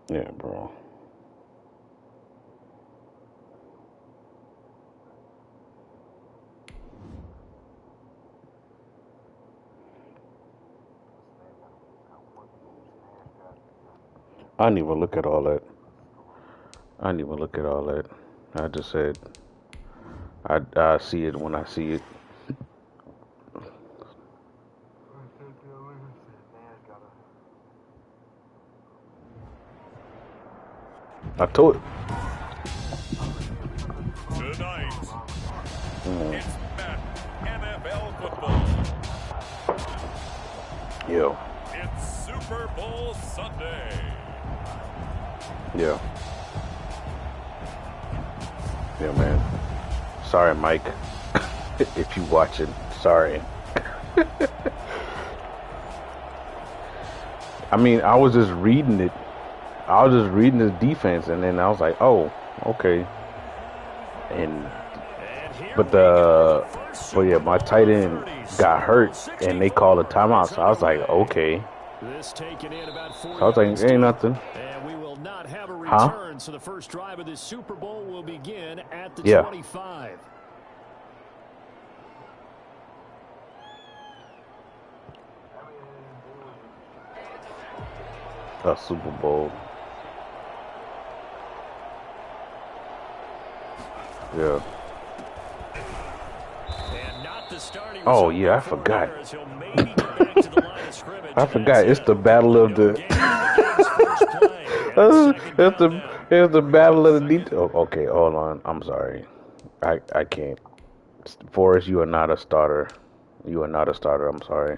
Yeah, bro. I didn't even look at all that. I didn't even look at all that. I just said I see it when I see it. I told it. Tonight, it's NFL football. Yo. It's Super Bowl Sunday. Yeah. Yeah, man. Sorry, Mike. If you watching, sorry. I mean, I was just reading it. I was just reading his defense, and then I was like, oh, okay. But yeah, my tight end got hurt, and they called a timeout. So I was like, okay. So I was like, ain't nothing. And we will not have a Huh? return, so the first drive of this Super Bowl will begin at the 25. A Super Bowl. Yeah. Oh yeah, I forgot. I forgot. It's the battle of the. it's the battle of the detail. Oh, okay, hold on. I'm sorry. I can't. Forrest, you are not a starter. You are not a starter. I'm sorry.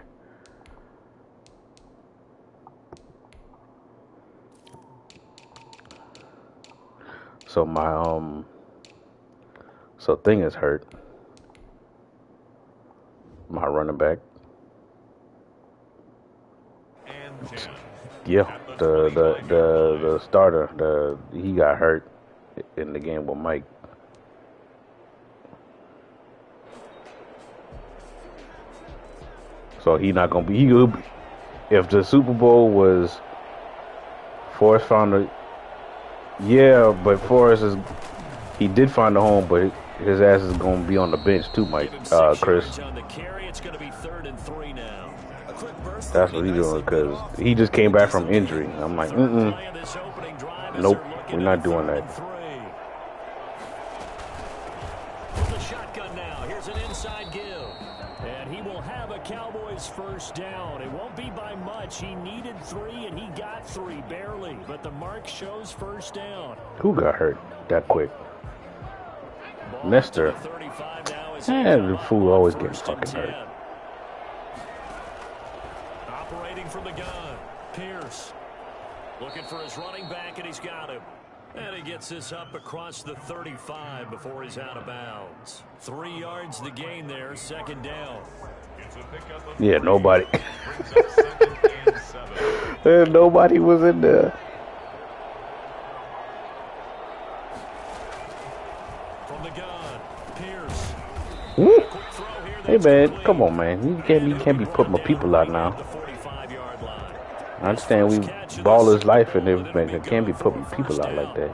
So my so thing is hurt. My running back. Yeah, the starter. He got hurt in the game with Mike. So he not gonna be. He'll be if the Super Bowl was Forrest found a. Yeah, but Forrest is. He did find a home, but his ass is gonna be on the bench too, Mike. Chris. That's what he's doing because he just came back from injury. I'm like, nope, we're not doing that. The shotgun now. Here's an inside give. And he will have a Cowboys first down. It won't be by much. He needed 3, and he got 3, barely. But the mark shows first down. Who got hurt that quick? Nestor. Man, the fool always getting fucking hurt. Operating from the gun. Pierce. Looking for his running back, and he's got him. And he gets this up across the 35 before he's out of bounds. 3 yards the gain there, second down. Yeah, nobody. Nobody was in there. From the gun, Pierce. Woo. Hey man, come on man, you can't be putting my people out now. I understand we ballers life and everything, but can't be putting people out like that.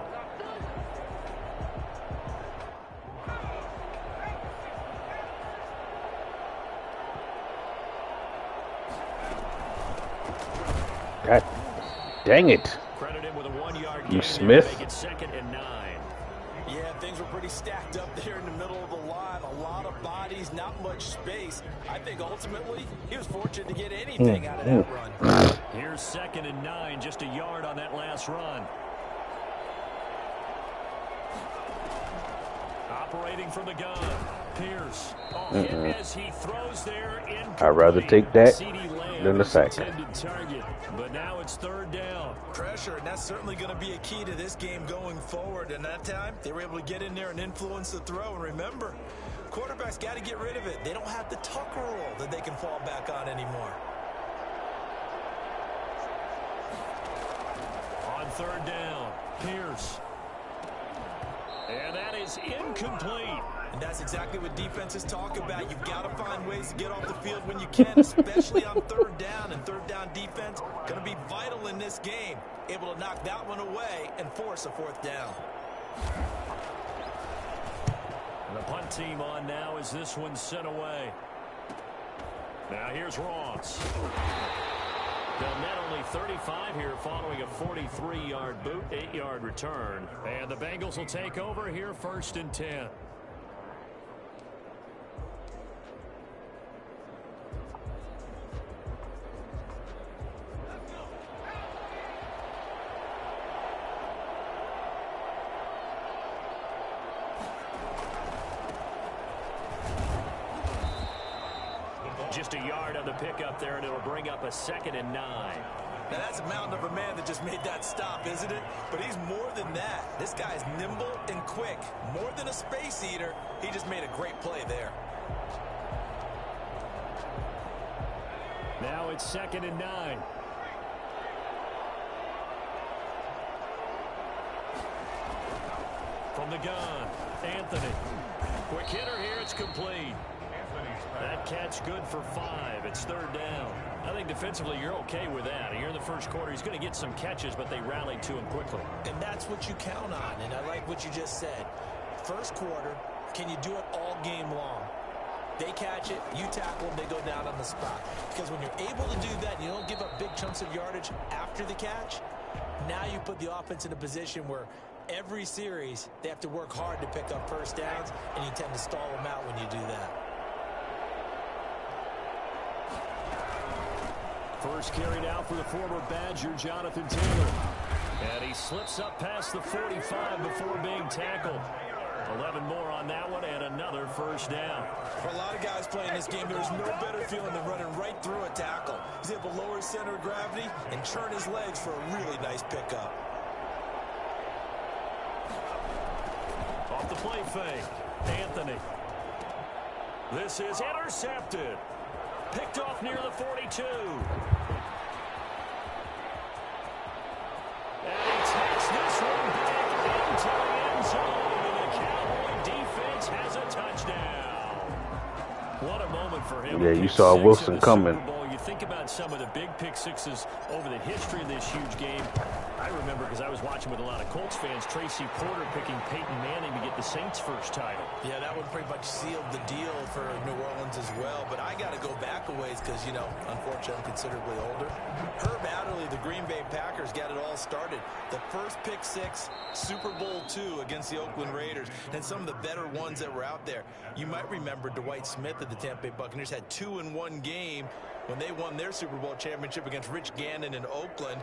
God dang it. You Smith? Yeah, things were pretty stacked up there in the middle of the line. A lot of bodies, not much space. I think ultimately he was fortunate to get anything out of that run. Here's 2nd and 9, just a yard on that last run. Operating from the gun, Pierce. As he throws there, I'd rather take that than the sack. But now it's 3rd down. Pressure, and that's certainly going to be a key to this game going forward. And that time, they were able to get in there and influence the throw. And remember, quarterbacks got to get rid of it. They don't have the tucker roll that they can fall back on anymore. On 3rd down, Pierce. And that is incomplete. And that's exactly what defenses talk about. You've got to find ways to get off the field when you can, especially on third down. And third down defense going to be vital in this game. Able to knock that one away and force a fourth down. And the punt team on now as this one's sent away. Now here's Ross. They'll net only 35 here following a 43-yard boot, 8-yard return. And the Bengals will take over here 1st and 10. Just a yard on the pickup there, and it'll bring up a 2nd and 9. Now, that's a mountain of a man that just made that stop, isn't it? But he's more than that. This guy's nimble and quick. More than a space eater, he just made a great play there. Now it's 2nd and 9. From the gun, Anthony. Quick hitter here, it's complete. That catch good for 5. It's 3rd down. I think defensively you're okay with that. Here in the first quarter, he's going to get some catches, but they rallied to him quickly. And that's what you count on, and I like what you just said. First quarter, can you do it all game long? They catch it, you tackle them, they go down on the spot. Because when you're able to do that and you don't give up big chunks of yardage after the catch, now you put the offense in a position where every series they have to work hard to pick up first downs, and you tend to stall them out when you do that. First carried out for the former Badger, Jonathan Taylor. And he slips up past the 45 before being tackled. 11 more on that one and another first down. For a lot of guys playing this game, there's no better feeling than running right through a tackle. He's able to lower his center of gravity and churn his legs for a really nice pickup. Off the play fake, Anthony. This is intercepted. Picked off near the 42. And he takes this one back into the end zone. And the Cowboy defense has a touchdown. What a moment for him. Yeah, you saw Wilson coming. You think about some of the big pick sixes over the history of this huge game. I remember, because I was watching with a lot of Colts fans, Tracy Porter picking Peyton Manning to get the Saints' first title. Yeah, that one pretty much sealed the deal for New Orleans as well. But I got to go back a ways because, you know, unfortunately, I'm considerably older. Herb Adderley, the Green Bay Packers, got it all started. The first pick six, Super Bowl II against the Oakland Raiders, and some of the better ones that were out there. You might remember Dwight Smith of the Tampa Bay Buccaneers had 2 in one game when they won their Super Bowl championship against Rich Gannon in Oakland.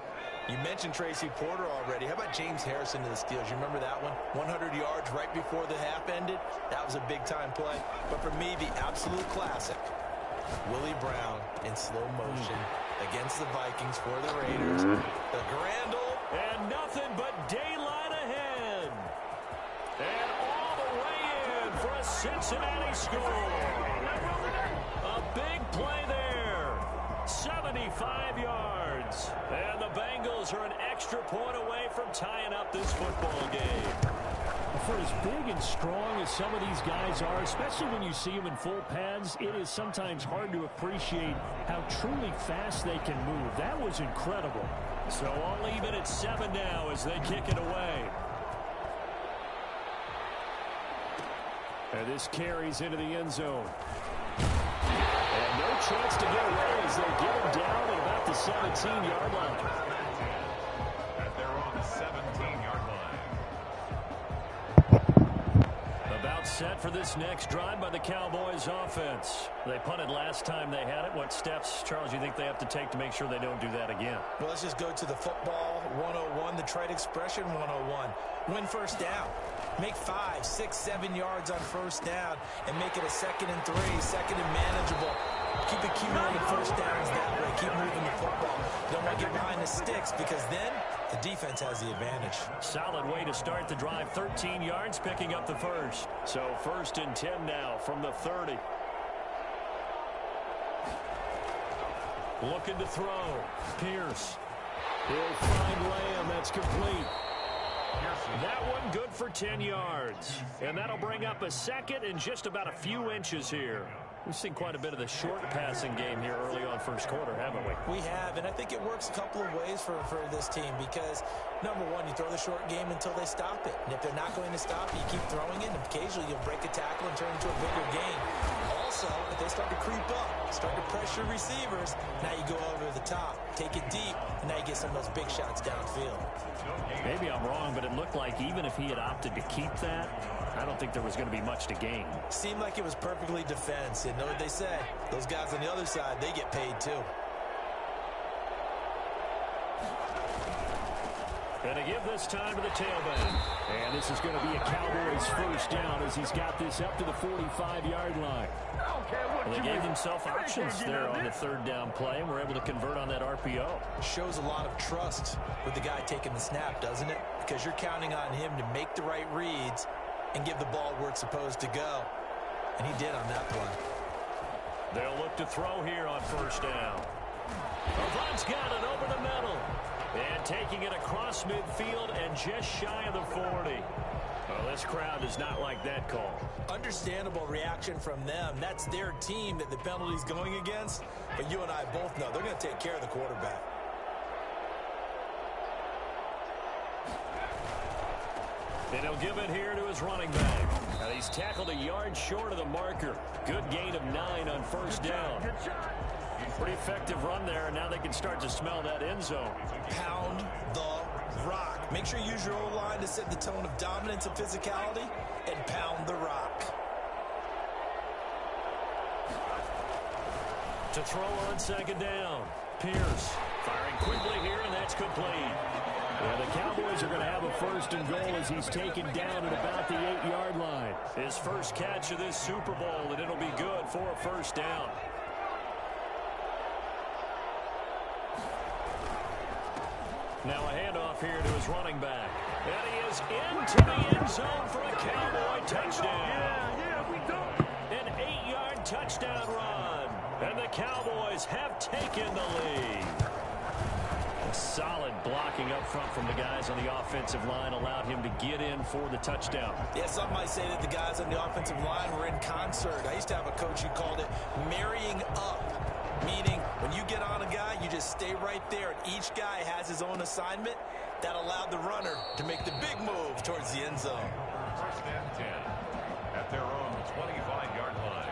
You mentioned Tracy Porter already. How about James Harrison to the Steelers? You remember that one? 100 yards right before the half ended. That was a big-time play. But for me, the absolute classic, Willie Brown in slow motion against the Vikings for the Raiders. The grand old... And nothing but daylight ahead. And all the way in for a Cincinnati score. A big play there. 75 yards. And the Bengals are an extra point away from tying up this football game. For as big and strong as some of these guys are, especially when you see them in full pads, it is sometimes hard to appreciate how truly fast they can move. That was incredible. So I'll leave it at 7 now as they kick it away. And this carries into the end zone. And no chance to get away as they get him down at about the 17-yard line. As they're on the 17-yard line. About set for this next drive by the Cowboys offense. They punted last time they had it. What steps, Charles, do you think they have to take to make sure they don't do that again? Well, let's just go to the football 101, the trade expression 101. Win first down. Make 5, 6, 7 yards on first down and make it a 2nd and 3, 2nd and manageable. Keep accumulating first downs that way. Keep moving the football. You don't want to get behind the sticks because then the defense has the advantage. Solid way to start the drive. 13 yards, picking up the first. So 1st and 10 now from the 30. Looking to throw. Pierce. He'll find Lamb. That's complete. That one good for 10 yards. And that'll bring up a second and just about a few inches here. We've seen quite a bit of the short passing game here early on first quarter, haven't we? We have, and I think it works a couple of ways for this team because, number one, you throw the short game until they stop it. And if they're not going to stop it, you keep throwing it, and occasionally you'll break a tackle and turn it into a bigger game. Also, if they start to creep up, start to pressure receivers, now you go over the top, take it deep, and now you get some of those big shots downfield. Maybe I'm wrong, but it looked like even if he had opted to keep that, I don't think there was going to be much to gain. Seemed like it was perfectly defense. And know what they say? Those guys on the other side, they get paid too. Going to give this time to the tailback. And this is going to be a Cowboys first down as he's got this up to the 45-yard line. And they gave themselves options there on the third down play and were able to convert on that RPO. Shows a lot of trust with the guy taking the snap, doesn't it? Because you're counting on him to make the right reads and give the ball where it's supposed to go. And he did on that play. They'll look to throw here on first down. Avant's got it over the middle. And taking it across midfield and just shy of the 40. Well, this crowd does not like that call. Understandable reaction from them. That's their team that the penalty's going against. But you and I both know they're going to take care of the quarterback. And he'll give it here to his running back. Now he's tackled a yard short of the marker. Good gain of 9 on first down. Pretty effective run there, and now they can start to smell that end zone. Pound the rock. Make sure you use your O-line to set the tone of dominance and physicality, and pound the rock. To throw on second down. Pierce firing quickly here, and that's complete. Yeah, the Cowboys are going to have a first and goal as he's taken down at about the 8-yard line. His first catch of this Super Bowl, and it'll be good for a first down. Now a handoff here to his running back. And he is into the end zone for a Cowboy touchdown. An 8-yard touchdown run. And the Cowboys have taken the lead. A solid blocking up front from the guys on the offensive line allowed him to get in for the touchdown. Yeah, some might say that the guys on the offensive line were in concert. I used to have a coach who called it marrying up. Meaning, when you get on a guy, you just stay right there, and each guy has his own assignment. That allowed the runner to make the big move towards the end zone. First and 10 at their own 25-yard line.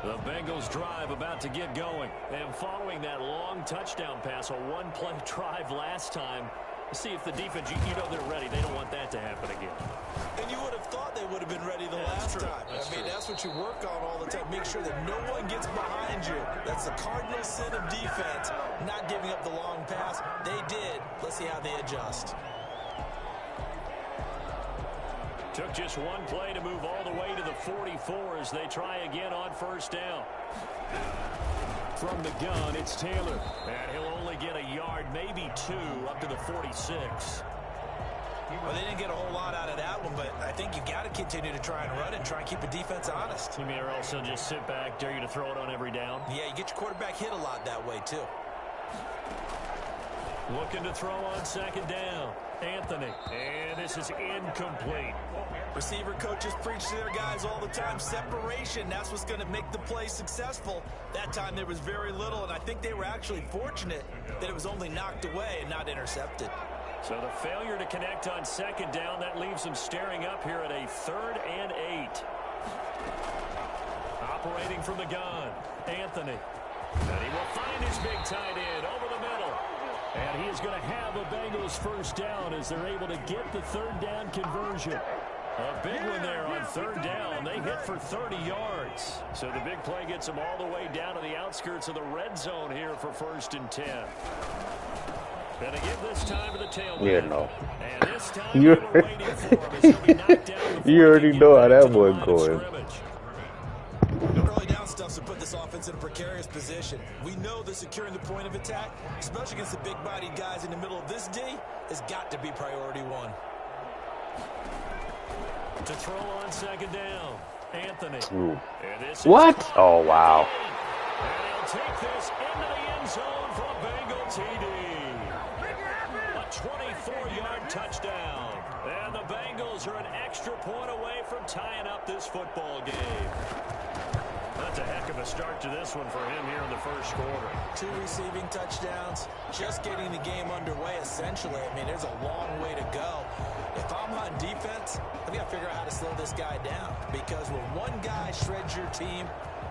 The Bengals drive about to get going. And following that long touchdown pass, a one-play drive last time, see if the defense, you know they're ready. They don't want that to happen again. And you would have thought they would have been ready the last time. That's what you work on all the time. Make sure that no one gets behind you. That's the cardinal sin of defense, not giving up the long pass. They did. Let's see how they adjust. Took just one play to move all the way to the 44 as they try again on first down. From the gun, it's Taylor. And he'll only get a yard, maybe 2, up to the 46. Well, they didn't get a whole lot out of that one, but I think you got to continue to try and run it and try and keep the defense honest. You mean or also just sit back, dare you to throw it on every down? Yeah, you get your quarterback hit a lot that way, too. Looking to throw on second down. Anthony. And this is incomplete. Receiver coaches preach to their guys all the time. Separation, that's what's going to make the play successful. That time there was very little, and I think they were actually fortunate that it was only knocked away and not intercepted. So the failure to connect on second down, that leaves them staring up here at a 3rd and 8. Operating from the gun, Anthony. And he will find his big tight end over the middle. And he is going to have a Bengals first down as they're able to get the 3rd down conversion. A big one there on 3rd down. They hit for 30 yards. So the big play gets them all the way down to the outskirts of the red zone here for 1st and 10. Going to give this time to the tailback. Yeah, no. And this time they were waiting for him as he'll be knocked down You already know how that was going. The early down stuff's to put this offense in a precarious position. We know that securing the point of attack, especially against the big-bodied guys in the middle of this D, has got to be priority 1. To throw on second down, Anthony. Ooh. And this What? Oh, wow. And he'll take this into the end zone for a Bengal TD. A 24-yard touchdown. And the Bengals are an extra point away from tying up this football game. That's a heck of a start to this one for him here in the first quarter. 2 receiving touchdowns, just getting the game underway essentially. I mean, there's a long way to go. If I'm on defense, I've got to figure out how to slow this guy down. Because when one guy shreds your team,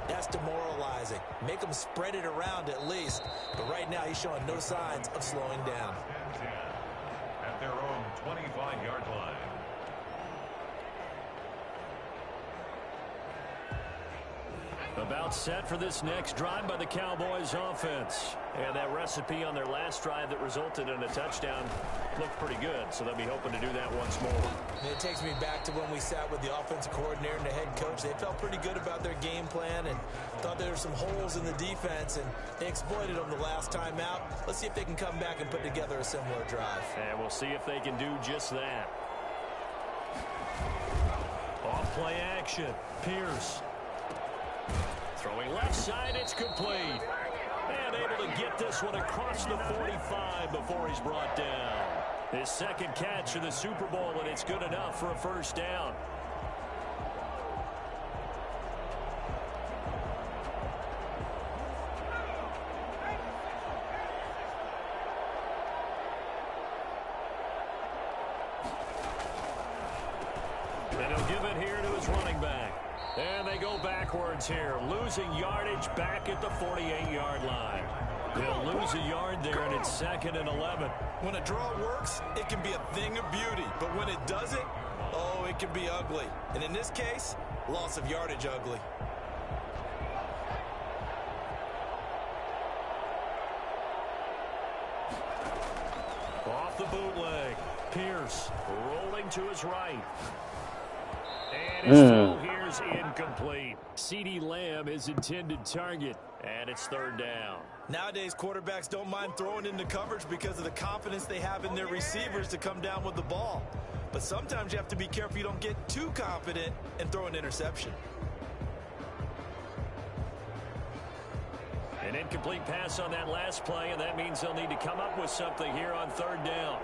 that's demoralizing. Make him spread it around at least. But right now, he's showing no signs of slowing down. At their own 25-yard line. About set for this next drive by the Cowboys offense. And that recipe on their last drive that resulted in a touchdown looked pretty good, so they'll be hoping to do that once more. And it takes me back to when we sat with the offensive coordinator and the head coach. They felt pretty good about their game plan and thought there were some holes in the defense, and they exploited them the last time out. Let's see if they can come back and put together a similar drive. And we'll see if they can do just that. Off play action. Pierce. Throwing left side, it's complete. And able to get this one across the 45 before he's brought down. His second catch of the Super Bowl, and it's good enough for a first down. And he'll give it here to his running back. And they go backwards here, losing yardage back at the 48-yard line. They'll lose a yard there, and it's 2nd and 11. When a draw works, it can be a thing of beauty. But when it doesn't, oh, it can be ugly. And in this case, loss of yardage ugly. Off the bootleg. Pierce rolling to his right. And his throw here's incomplete. CeeDee Lamb, his intended target, and it's 3rd down. Nowadays, quarterbacks don't mind throwing into coverage because of the confidence they have in their receivers to come down with the ball. But sometimes you have to be careful you don't get too confident and throw an interception. An incomplete pass on that last play, and that means they'll need to come up with something here on 3rd down.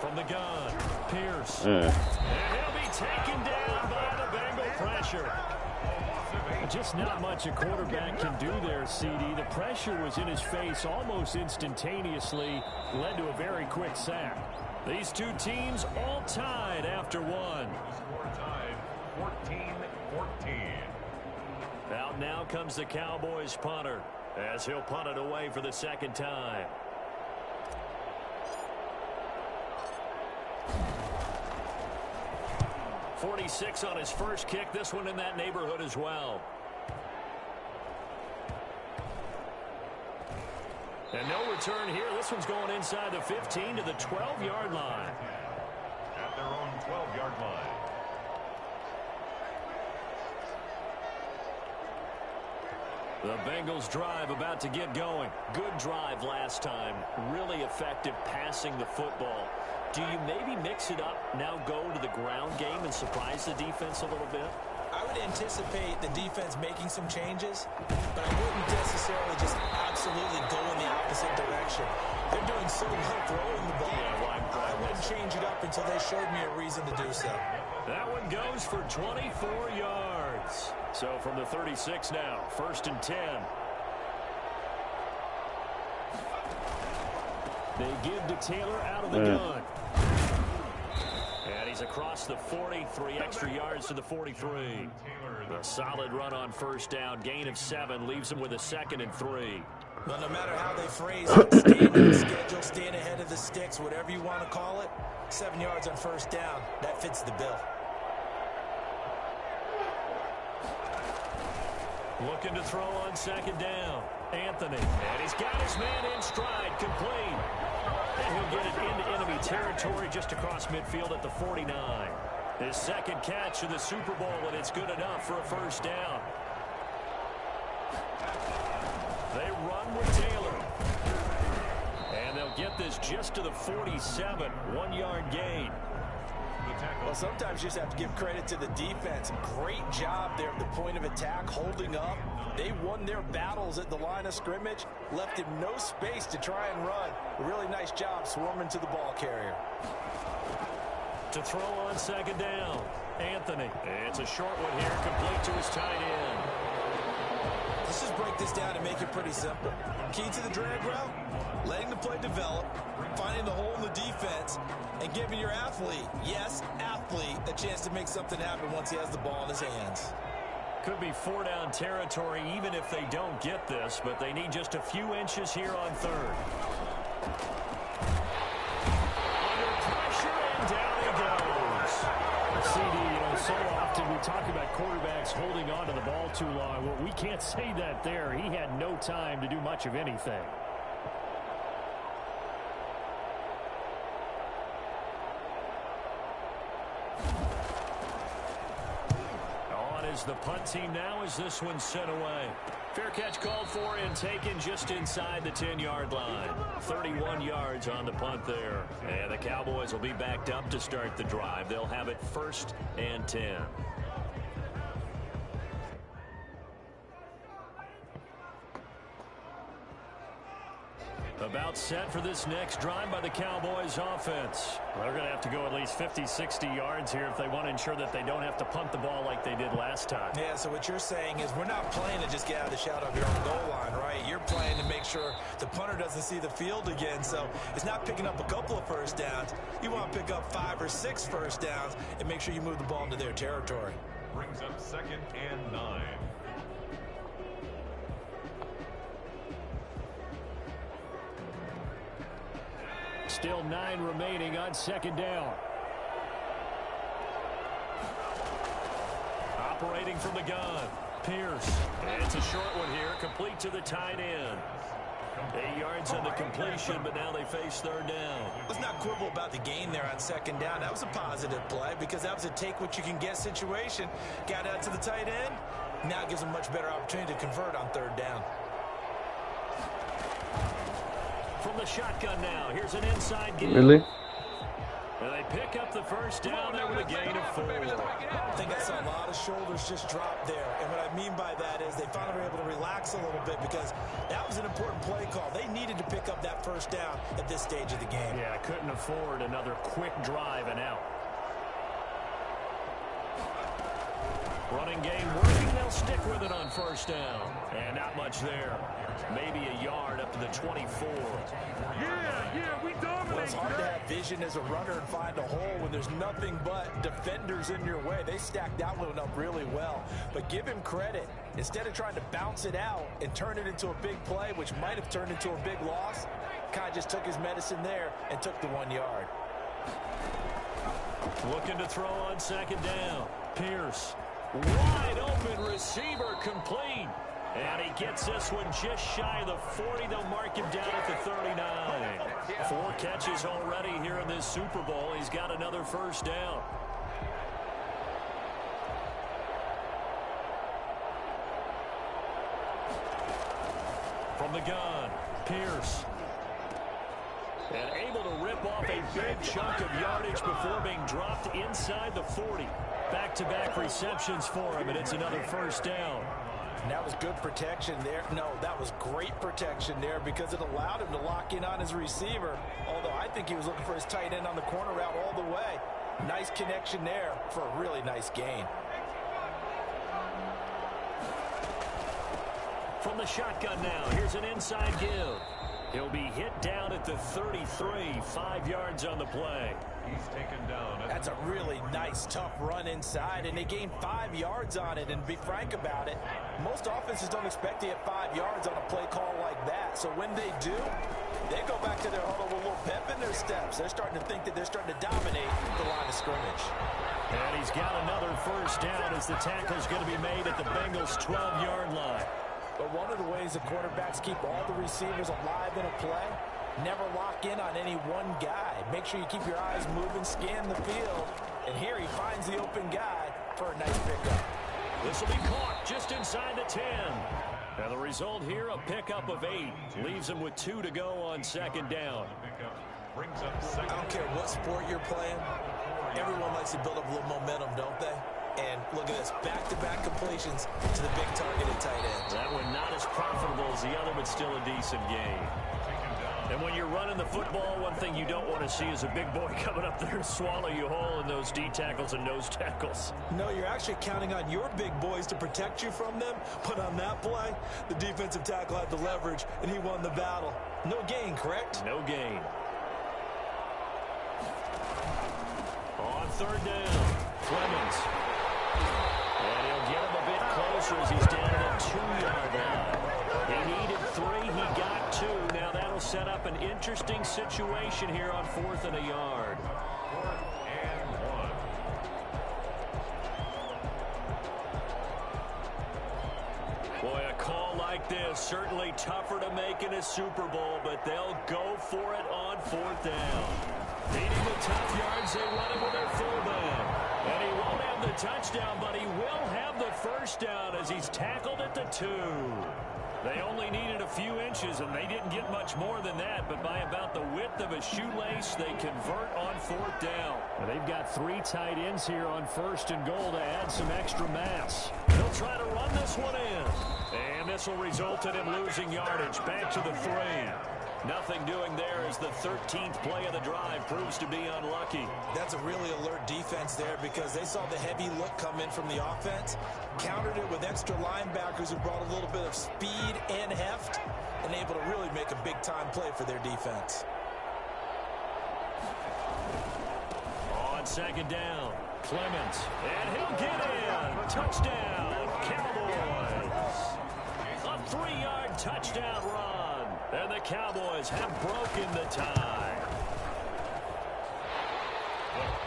From the gun, Pierce. And he'll be taken down by the Bengal pressure. Just not much a quarterback can do there, CD. The pressure was in his face almost instantaneously, led to a very quick sack. These two teams all tied after one. Score tied 14-14. Out now comes the Cowboys punter as he'll punt it away for the 2nd time. .46 on his first kick. This one in that neighborhood as well. And no return here. This one's going inside the 15 to the 12-yard line. At their own 12-yard line. The Bengals drive about to get going. Good drive last time. Really effective passing the football. Do you maybe mix it up, now go to the ground game and surprise the defense a little bit? I would anticipate the defense making some changes, but I wouldn't necessarily just absolutely go in the opposite direction. They're doing so well throwing the ball. I wouldn't change it up until they showed me a reason to do so. That one goes for 24 yards. So from the 36 now, 1st and 10. They give to Taylor out of the gun. And he's across the 40, 3 extra yards to the 43. A solid run on 1st down, gain of 7, leaves him with a 2nd and 3. Well, no matter how they phrase it, staying in the schedule, staying ahead of the sticks, whatever you want to call it, 7 yards on 1st down, that fits the bill. Looking to throw on 2nd down. Anthony, and he's got his man in stride, complete. And he'll get it into enemy territory just across midfield at the 49. His 2nd catch of the Super Bowl, and it's good enough for a 1st down. They run with Taylor. And they'll get this just to the 47, 1-yard gain. The tackle. Well, sometimes you just have to give credit to the defense. Great job there at the point of attack, holding up. They won their battles at the line of scrimmage, left him no space to try and run. A really nice job swarming to the ball carrier. To throw on second down, Anthony. It's a short one here, complete to his tight end. Let's just break this down and make it pretty simple. Key to the drag route, letting the play develop, finding the hole in the defense, and giving your athlete, yes, athlete, a chance to make something happen once he has the ball in his hands. Could be 4-down territory even if they don't get this, but they need just a few inches here on third. Under pressure, and down he goes. CD, so often we talk about quarterbacks holding on to the ball too long. Well, we can't say that there. He had no time to do much of anything. On is the punt team now as this one's sent away. Fair catch called for and taken just inside the 10-yard line. 31 yards on the punt there. And the Cowboys will be backed up to start the drive. They'll have it 1st and 10. About set for this next drive by the Cowboys offense. They're going to have to go at least 50, 60 yards here if they want to ensure that they don't have to punt the ball like they did last time. Yeah, so what you're saying is we're not playing to just get out of the shadow of your own goal line, right? You're playing to make sure the punter doesn't see the field again. So it's not picking up a couple of first downs. You want to pick up 5 or 6 first downs and make sure you move the ball into their territory. Brings up 2nd and 9. Still 9 remaining on second down. Operating from the gun, Pierce. And it's a short one here, complete to the tight end. 8 yards on the completion, but now they face third down. Let's not quibble about the gain there on second down. That was a positive play because that was a take-what-you-can-get situation. Got out to the tight end. Now gives them a much better opportunity to convert on third down. From the shotgun now, here's an inside game. Really? And they pick up the first down there with a gain of 4. I think I saw a lot of shoulders just drop there. And what I mean by that is they finally were able to relax a little bit because that was an important play call. They needed to pick up that first down at this stage of the game. Yeah, couldn't afford another quick drive and out. Running game working, they'll stick with it on first down. And not much there. Maybe a yard up to the 24. Yeah, we dominate. Well, it's hard to have vision as a runner and find a hole when there's nothing but defenders in your way. They stacked that one up really well. But give him credit. Instead of trying to bounce it out and turn it into a big play, which might have turned into a big loss, kind of just took his medicine there and took the 1 yard. Looking to throw on second down. Pierce. Wide open receiver complete. And he gets this one just shy of the 40. They'll mark him down at the 39. 4 catches already here in this Super Bowl. He's got another first down. From the gun, Pierce. And able to rip off a big chunk of yardage before being dropped inside the 40. Back-to-back receptions for him, and it's another first down. And that was good protection there. No, that was great protection there because it allowed him to lock in on his receiver. Although I think he was looking for his tight end on the corner route all the way. Nice connection there for a really nice gain. From the shotgun now, here's an inside give. He'll be hit down at the 33, 5 yards on the play. He's taken down. That's a really nice, tough run inside, and they gained 5 yards on it. And to be frank about it, most offenses don't expect to get 5 yards on a play call like that. So when they do, they go back to their huddle with a little pep in their steps. They're starting to think that they're starting to dominate the line of scrimmage. And he's got another first down as the tackle's going to be made at the Bengals' 12-yard line. But one of the ways the quarterbacks keep all the receivers alive in a play, never lock in on any one guy. Make sure you keep your eyes moving, scan the field. And here he finds the open guy for a nice pickup. This will be caught just inside the 10. And the result here, a pickup of 8. Leaves him with 2 to go on second down. Brings up I don't care what sport you're playing. Everyone likes to build up a little momentum, don't they? And look at this, back-to-back completions to the big targeted tight end. That one not as profitable as the other, but still a decent gain. And when you're running the football, one thing you don't want to see is a big boy coming up there and swallow you whole in those D tackles and nose tackles. No, you're actually counting on your big boys to protect you from them. But on that play, the defensive tackle had the leverage, and he won the battle. No gain, correct? No gain. On third down, Clemens. And he'll get him a bit closer as he's down at the 2-yard line. He needed 3, he got 2. Now that'll set up an interesting situation here on 4th and a yard. 4th and 1. Boy, a call like this, certainly tougher to make in a Super Bowl, but they'll go for it on 4th down. Needing the tough yards, they run it with their fullback. And he won't have the touchdown, but he will have the first down as he's tackled at the 2. They only needed a few inches, and they didn't get much more than that, but by about the width of a shoelace, they convert on 4th down. And they've got 3 tight ends here on 1st and goal to add some extra mass. They'll try to run this one in. And this will result in him losing yardage back to the 3. Nothing doing there as the 13th play of the drive proves to be unlucky. That's a really alert defense there because they saw the heavy look come in from the offense, countered it with extra linebackers who brought a little bit of speed and heft, and able to really make a big-time play for their defense. On 2nd down, Clemens, and he'll get in. Touchdown, Cowboys. A 3-yard touchdown run. And the Cowboys have broken the tie.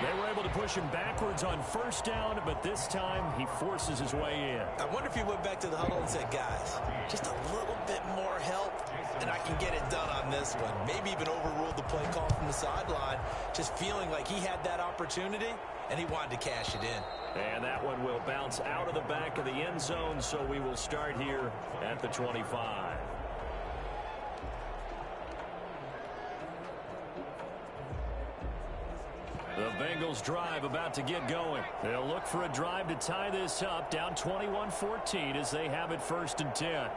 They were able to push him backwards on 1st down, but this time he forces his way in. I wonder if he went back to the huddle and said, guys, just a little bit more help, and I can get it done on this one. Maybe even overruled the play call from the sideline, just feeling like he had that opportunity, and he wanted to cash it in. And that one will bounce out of the back of the end zone, so we will start here at the 25. The Bengals drive about to get going. They'll look for a drive to tie this up, down 21-14 as they have it 1st and 10.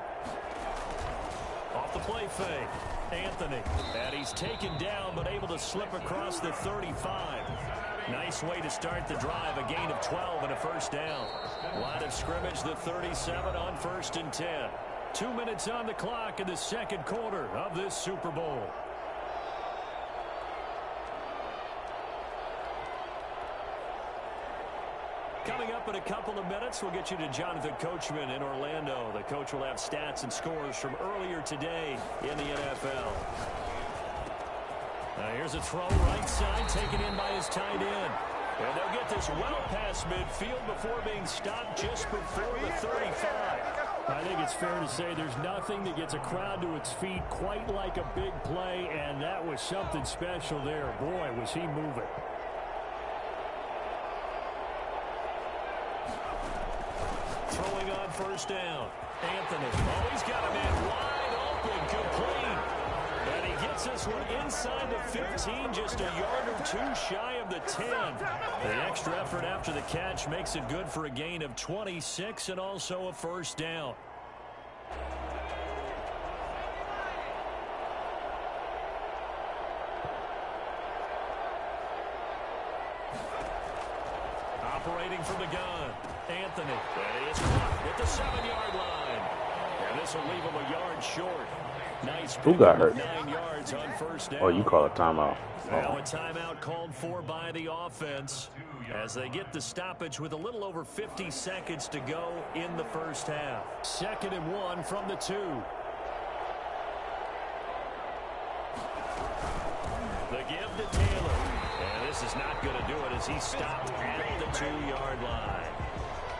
Off the play fake, Anthony. And he's taken down but able to slip across the 35. Nice way to start the drive, a gain of 12 and a 1st down. Line of scrimmage, the 37 on 1st and 10. 2 minutes on the clock in the 2nd quarter of this Super Bowl. Coming up in a couple of minutes, we'll get you to Jonathan Coachman in Orlando. The coach will have stats and scores from earlier today in the NFL. Here's a throw right side taken in by his tight end. And they'll get this well past midfield before being stopped just before the 35. I think it's fair to say there's nothing that gets a crowd to its feet quite like a big play, and that was something special there. Boy, was he moving. Throwing on 1st down. Anthony. Oh, he's got a man wide open, complete. And he gets this one inside the 15, just a yard or 2 shy of the 10. The extra effort after the catch makes it good for a gain of 26 and also a 1st down. Operating from the gun, Anthony. And he is caught at the 7-yard line. And this will leave him a yard short. Nice. Who got hurt? 9 yards on 1st down. Oh, you call a timeout. Now a timeout called for by the offense as they get the stoppage with a little over 50 seconds to go in the 1st half. 2nd and 1 from the 2. The give to Taylor. And this is not going to do it as he stopped at the 2-yard line.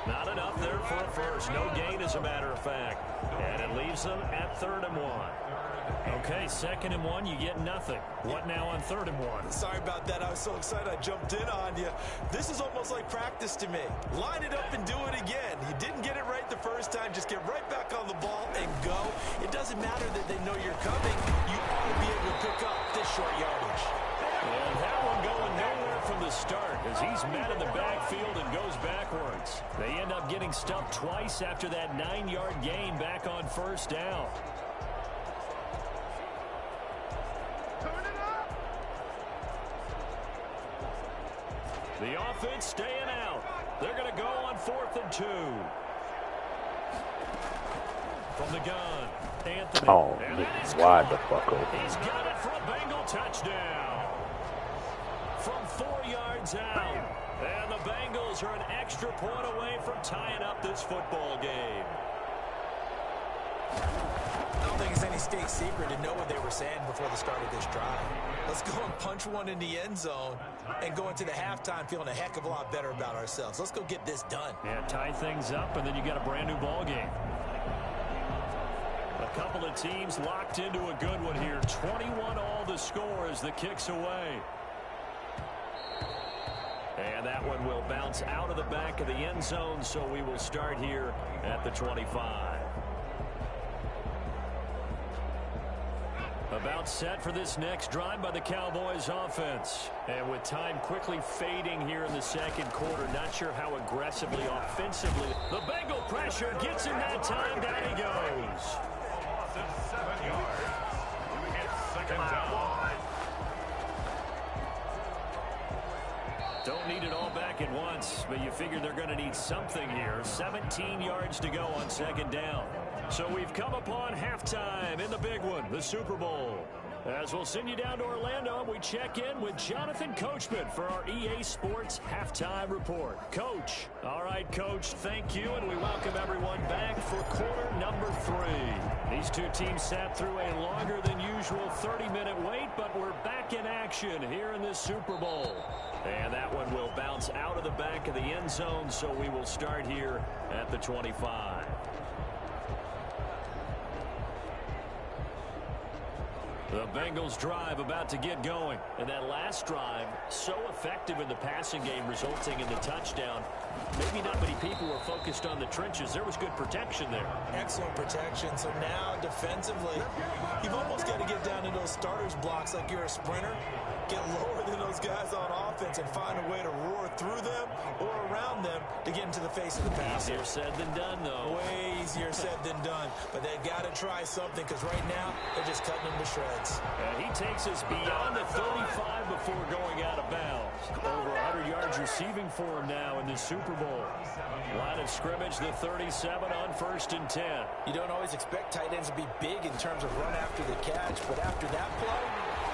Not enough there for a first. No gain, as a matter of fact. And it leaves them at 3rd and 1. Okay, 2nd and 1, you get nothing. What now on 3rd and 1? Sorry about that. I was so excited I jumped in on you. This is almost like practice to me. Line it up and do it again. You didn't get it right the first time. Just get right back on the ball and go. It doesn't matter that they know you're coming. You ought to be able to pick up this short yardage. And that one going nowhere from the start as he's met in the backfield and goes backwards. They end up getting stuffed twice after that 9-yard gain back on first down. The offense staying out. They're going to go on 4th and 2. From the gun, Anthony. Oh, wide the fuck open. He's got it for a Bengal touchdown. From 4 yards out. And the Bengals are an extra point away from tying up this football game. I don't think it's any state secret to know what they were saying before the start of this drive. Let's go and punch one in the end zone and go into the halftime feeling a heck of a lot better about ourselves. Let's go get this done. Yeah, tie things up, and then you got a brand new ball game. A couple of teams locked into a good one here. 21 all the score as the kick's away. And that one will bounce out of the back of the end zone, so we will start here at the 25. About set for this next drive by the Cowboys offense. And with time quickly fading here in the second quarter, not sure how aggressively, offensively. The Bengal pressure gets him that time. Down he goes. Loss of 7 yards. It's second down. Don't need it all back at once, but you figure they're going to need something here. 17 yards to go on second down. So we've come upon halftime in the big one, the Super Bowl. As we'll send you down to Orlando, we check in with Jonathan Coachman for our EA Sports Halftime Report. Coach. All right, Coach, thank you, and we welcome everyone back for quarter number 3. These two teams sat through a longer than usual 30-minute wait, but we're back in action here in this Super Bowl. And that one will bounce out of the back of the end zone, so we will start here at the 25. The Bengals drive about to get going. And that last drive, so effective in the passing game, resulting in the touchdown. Maybe not many people were focused on the trenches. There was good protection there. Excellent protection. So now, defensively, you've almost got to get down to those starters blocks like you're a sprinter. Get lower than those guys on offense and find a way to roar through them or around them to get into the face of the passer. Easier said than done, though. Way easier said than done. But they've got to try something because right now, they're just cutting them to shreds. And he takes us beyond the 35 before going out of bounds. Over 100 yards receiving for him now in this Super Bowl. Line of scrimmage, the 37 on 1st and 10. You don't always expect tight ends to be big in terms of run after the catch, but after that play,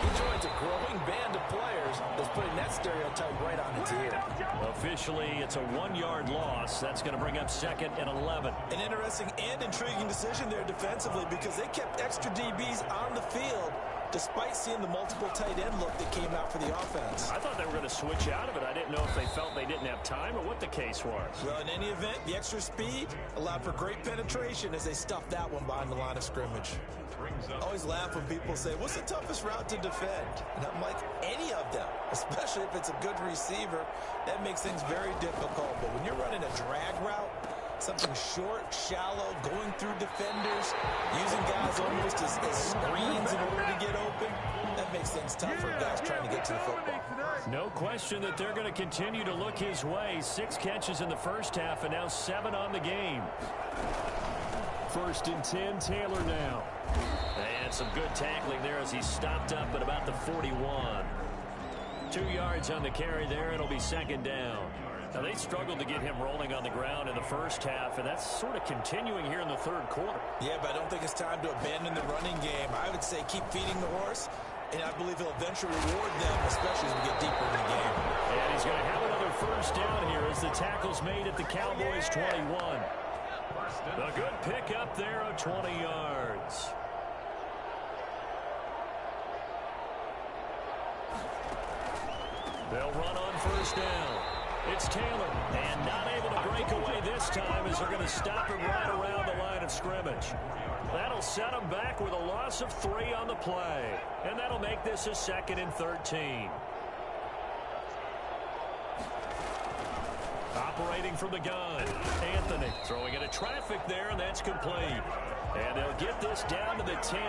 he joins a growing band of players that's putting that stereotype right on its ear. Officially, it's a 1-yard loss. That's going to bring up 2nd and 11. An interesting and intriguing decision there defensively because they kept extra DBs on the field despite seeing the multiple tight end look that came out for the offense. I thought they were going to switch out of it. I didn't know if they felt they didn't have time or what the case was. Well, in any event, the extra speed allowed for great penetration as they stuffed that one behind the line of scrimmage. I always laugh when people say, what's the toughest route to defend? And I'm like, any of them, especially if it's a good receiver. That makes things very difficult. But when you're running a drag route, something short, shallow, going through defenders, using guys almost as screens in order to get open, that makes things tough for guys trying to get to the football. No question that they're going to continue to look his way. 6 catches in the first half and now 7 on the game. 1st and 10, Taylor now. And some good tackling there as he's stopped up at about the 41. 2 yards on the carry there. It'll be 2nd down. Now, they struggled to get him rolling on the ground in the first half, and that's sort of continuing here in the 3rd quarter. Yeah, but I don't think it's time to abandon the running game. I would say keep feeding the horse, and I believe he'll eventually reward them, especially as we get deeper in the game. And he's going to have another 1st down here as the tackle's made at the Cowboys' 21. A good pickup there of 20 yards. They'll run on 1st down. It's Taylor, and not able to break away this time as they're going to stop him right around the line of scrimmage. That'll set him back with a loss of 3 on the play, and that'll make this a 2nd and 13. Operating from the gun, Anthony throwing into traffic there, and that's complete. And they'll get this down to the 10.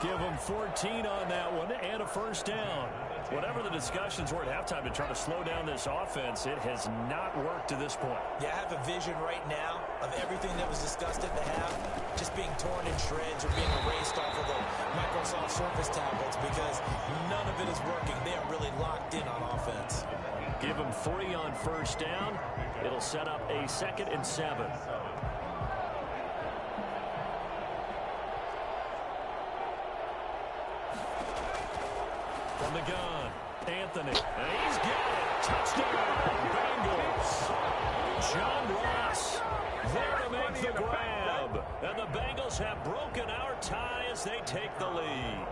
Give them 14 on that one and a 1st down. Whatever the discussions were at halftime to try to slow down this offense, it has not worked to this point. Yeah, I have a vision right now of everything that was discussed at the half just being torn in shreds or being erased off of the Microsoft Surface tablets because none of it is working. They are really locked in on offense. Give them 3 on first down. It'll set up a 2nd and 7. From the gun, Anthony. And he's got it. Touchdown, Bengals. John Ross there to make the grab. And the Bengals have broken our tie as they take the lead.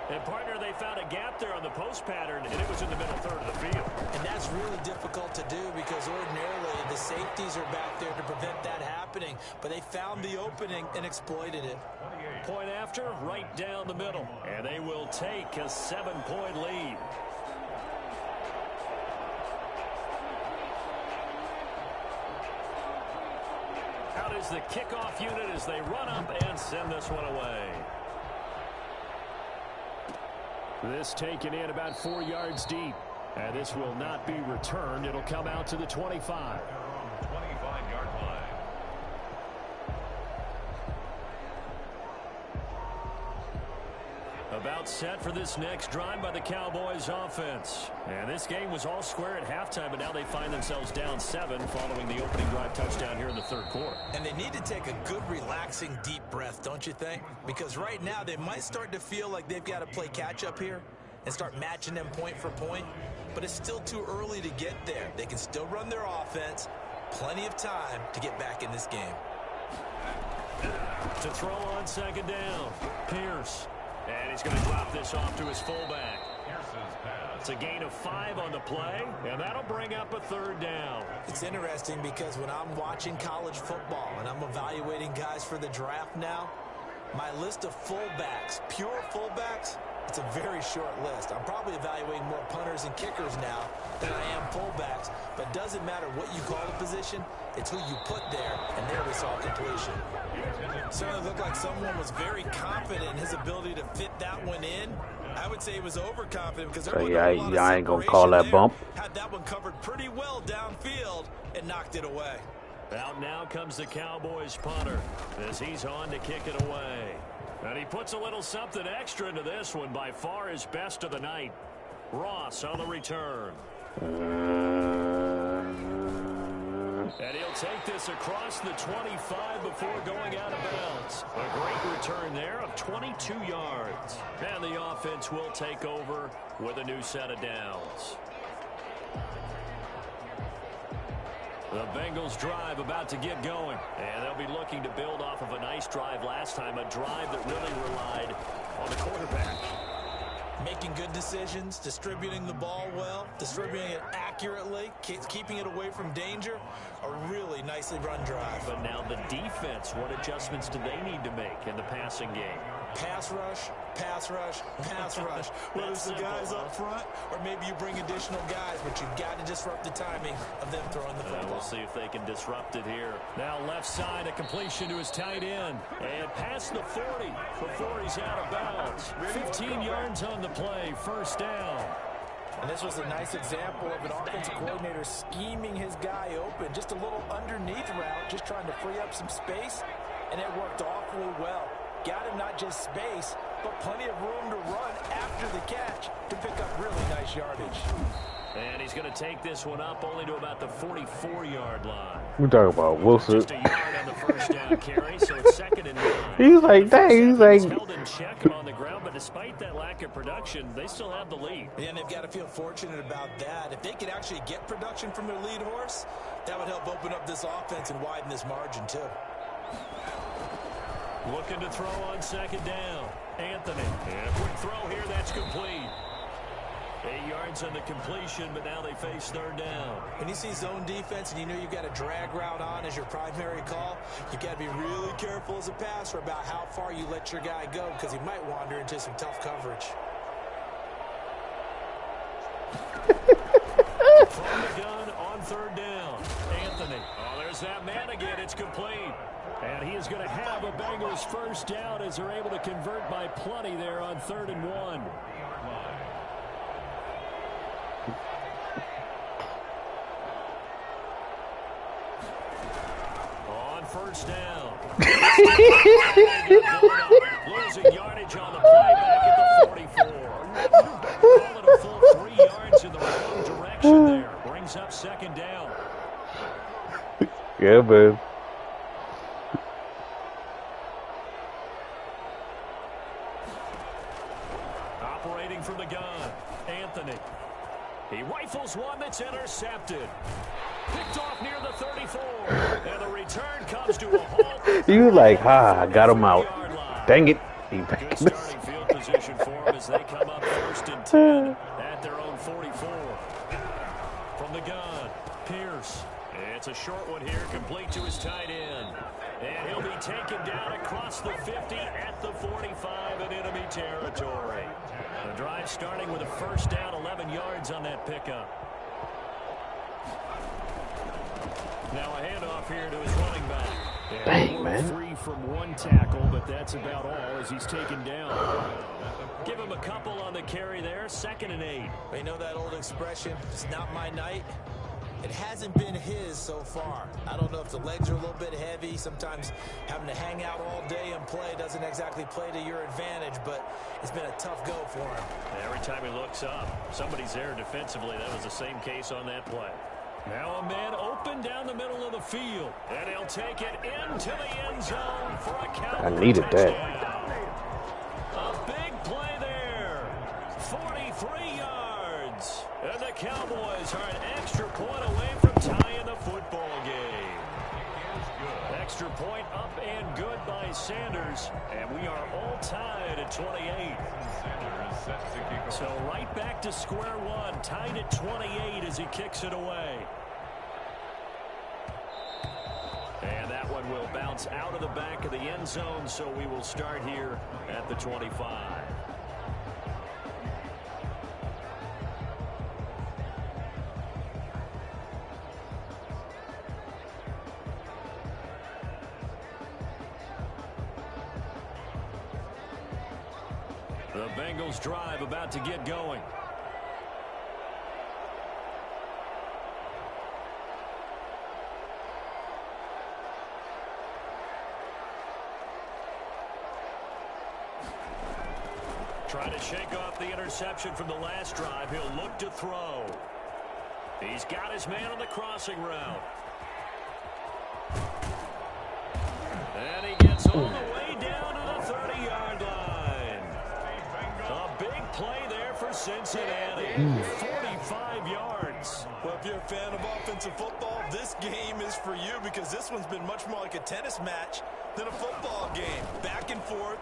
And, partner, they found a gap there on the post pattern, and it was in the middle third of the field. And that's really difficult to do because ordinarily the safeties are back there to prevent that happening. But they found the opening and exploited it. Point after, right down the middle. And they will take a 7-point lead. Out is the kickoff unit as they run up and send this one away. This taken in about 4 yards deep. And this will not be returned. It'll come out to the 25. 25-yard line. About set for this next drive by the Cowboys offense. And this game was all square at halftime, but now they find themselves down 7 following the opening drive touchdown here in the third quarter. And they need to take a good, relaxing, deep breath, don't you think? Because right now they might start to feel like they've got to play catch-up here and start matching them point for point. But it's still too early to get there. They can still run their offense. Plenty of time to get back in this game. To throw on second down, Pierce. And he's going to drop this off to his fullback. It's a gain of 5 on the play, and that'll bring up a third down. It's interesting because when I'm watching college football and I'm evaluating guys for the draft now, my list of fullbacks, pure fullbacks, it's a very short list. I'm probably evaluating more punters and kickers now than I am fullbacks, but it doesn't matter what you call the position, it's who you put there, and there we saw completion. Certainly looked like someone was very confident in his ability to fit that one in. I would say he was overconfident because I ain't gonna call that bump. Had that one covered pretty well downfield and knocked it away. Out now comes the Cowboys punter as he's on to kick it away. And he puts a little something extra into this one, by far his best of the night. Ross on the return. And he'll take this across the 25 before going out of bounds. A great return there of 22 yards. And the offense will take over with a new set of downs. The Bengals drive about to get going. And they'll be looking to build off of a nice drive last time, a drive that really relied on the quarterback. Making good decisions, distributing the ball well, distributing it accurately, keeping it away from danger. A really nicely run drive. But now the defense, what adjustments do they need to make in the passing game? Pass rush, pass rush, pass rush. Whether it's the guys up front or maybe you bring additional guys, but you've got to disrupt the timing of them throwing the football. We'll see if they can disrupt it here. Now left side, a completion to his tight end. And past the 40 before he's out of bounds. 15 yards on the play, first down. And this was a nice example of an offensive coordinator scheming his guy open. Just a little underneath route, just trying to free up some space. And it worked awfully well. Got him not just space, but plenty of room to run after the catch to pick up really nice yardage. And he's going to take this one up only to about the 44-yard line. We talking about Wilson. Just a yard on the first down carry, so it's 2nd and 9. He's like, dang, he's like. Held in check and on the ground, but despite that lack of production, they still have the lead. Yeah, and they've got to feel fortunate about that. If they could actually get production from their lead horse, that would help open up this offense and widen this margin too. Looking to throw on second down. Anthony. And a quick throw here, that's complete. 8 yards on the completion, but now they face third down. When you see zone defense and you know you've got a drag route on as your primary call, you've got to be really careful as a passer about how far you let your guy go because he might wander into some tough coverage. From the gun on third down. Anthony. Oh, there's that man again. It's complete. And he is going to have a Bengals first down as they're able to convert by plenty there on 3rd and 1. first down. Losing yardage on the play back at the 44. Call it a full 3 yards in the wrong direction there. Brings up second down. Yeah, man. Operating from the gun, Anthony. He rifles one that's intercepted. Picked off near the 34. And the return comes to a halt. You like, I got him out. Dang it. Good starting field position for them as they come up 1st and 10 at their own 44. From the gun, Pierce. It's a short one here, complete to his tight end. And he'll be taken down across the 50 at the 45 in enemy territory. The drive starting with a first down, 11 yards on that pickup. Now a handoff here to his running back. Dang, man. Free from one tackle, but that's about all as he's taken down. Give him a couple on the carry there, 2nd and 8. You know that old expression, it's not my night? It hasn't been his so far. I don't know if the legs are a little bit heavy. Sometimes having to hang out all day and play doesn't exactly play to your advantage, but it's been a tough go for him. Every time he looks up, somebody's there defensively. That was the same case on that play. Now a man open down the middle of the field, and he'll take it into the end zone for a count. I needed that. A big play there. 43 yards. And the Cowboys are an extra point away from tying the football game. Extra point up and good by Sanders. And we are all tied at 28. So right back to square one, tied at 28 as he kicks it away. And that one will bounce out of the back of the end zone, so we will start here at the 25. The Bengals drive about to get going. Trying to shake off the interception from the last drive. He'll look to throw. He's got his man on the crossing route. And he gets all the way down to the 30-yard line. A big play there for Cincinnati. 45 yards. Well, if you're a fan of offensive football, this game is for you because this one's been much more like a tennis match than a football game. Back and forth,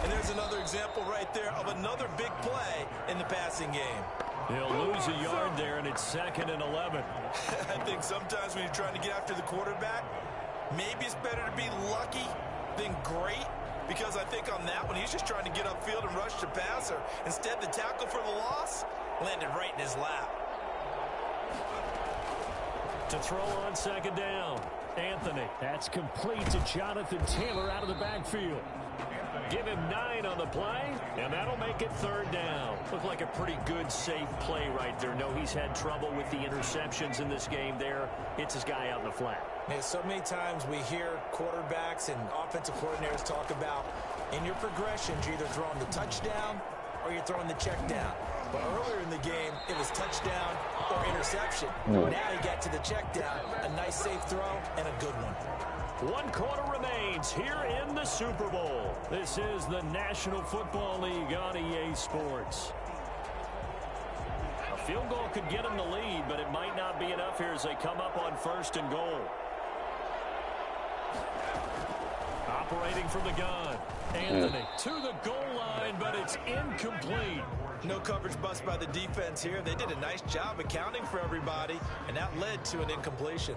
and there's another example right there of another big play in the passing game. He'll lose a yard there, and it's 2nd and 11. I think sometimes when you're trying to get after the quarterback, maybe it's better to be lucky than great, because I think on that one, he's just trying to get upfield and rush the passer. Instead, the tackle for the loss landed right in his lap. To throw on 2nd down, Anthony. That's complete to Jonathan Taylor out of the backfield. Give him 9 on the play, and that'll make it 3rd down. Looked like a pretty good, safe play right there. No, he's had trouble with the interceptions in this game there. Hits his guy out in the flat. Yeah, so many times we hear quarterbacks and offensive coordinators talk about in your progressions, you're either throwing the touchdown or you're throwing the check down. But earlier in the game, it was touchdown or interception. Now you get to the check down, a nice safe throw, and a good one. 1 quarter remains here in the Super Bowl. This is the National Football League on EA Sports. A field goal could get them the lead, but it might not be enough here as they come up on 1st and goal. Operating from the gun, Anthony to the goal line, but it's incomplete. No coverage bust by the defense here. They did a nice job accounting for everybody, and that led to an incompletion.